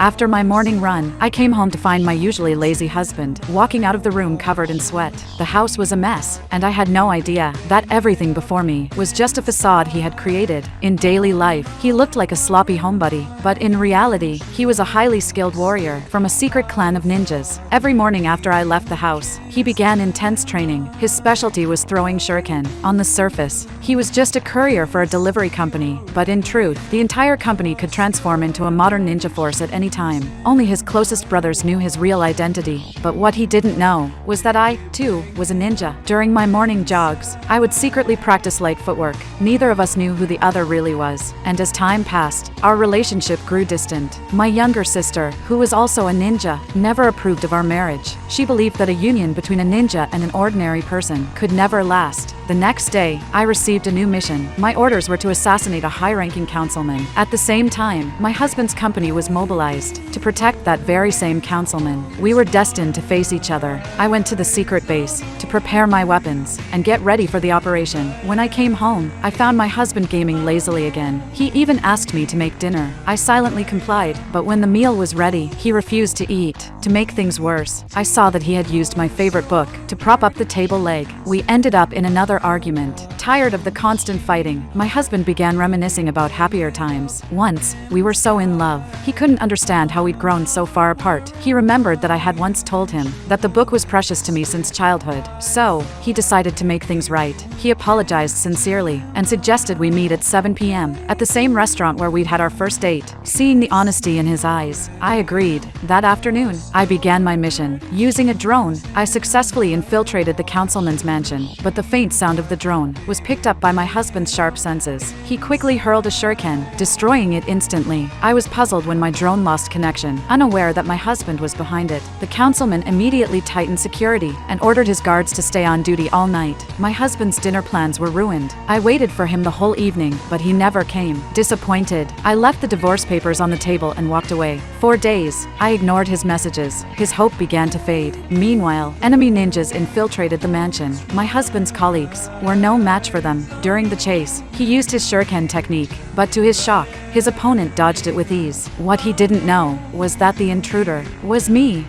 After my morning run, I came home to find my usually lazy husband walking out of the room covered in sweat. The house was a mess, and I had no idea that everything before me was just a facade he had created. In daily life, he looked like a sloppy homebody, but in reality, he was a highly skilled warrior from a secret clan of ninjas. Every morning after I left the house, he began intense training. His specialty was throwing shuriken. On the surface, he was just a courier for a delivery company, but in truth, the entire company could transform into a modern ninja force at any time. Only his closest brothers knew his real identity, but what he didn't know was that I, too, was a ninja. During my morning jogs, I would secretly practice light footwork. Neither of us knew who the other really was, and as time passed, our relationship grew distant. My younger sister, who was also a ninja, never approved of our marriage. She believed that a union between a ninja and an ordinary person could never last. The next day, I received a new mission. My orders were to assassinate a high-ranking councilman. At the same time, my husband's company was mobilized to protect that very same councilman. We were destined to face each other. I went to the secret base to prepare my weapons and get ready for the operation. When I came home, I found my husband gaming lazily again. He even asked me to make dinner. I silently complied, but when the meal was ready, he refused to eat. To make things worse, I saw that he had used my favorite book to prop up the table leg. We ended up in another argument. Tired of the constant fighting, my husband began reminiscing about happier times. Once, we were so in love. He couldn't understand how we'd grown so far apart. He remembered that I had once told him that the book was precious to me since childhood. So, he decided to make things right. He apologized sincerely and suggested we meet at 7 p.m. at the same restaurant where we'd had our first date. Seeing the honesty in his eyes, I agreed. That afternoon, I began my mission. Using a drone, I successfully infiltrated the councilman's mansion, but the faint sound of the drone was picked up by my husband's sharp senses. He quickly hurled a shuriken, destroying it instantly. I was puzzled when my drone lost connection, unaware that my husband was behind it. The councilman immediately tightened security and ordered his guards to stay on duty all night. My husband's dinner plans were ruined. I waited for him the whole evening, but he never came. Disappointed, I left the divorce papers on the table and walked away. For days, I ignored his messages. His hope began to fade. Meanwhile, enemy ninjas infiltrated the mansion. My husband's colleagues were no match for them. During the chase, he used his shuriken technique, but to his shock, his opponent dodged it with ease. What he didn't know was that the intruder was me.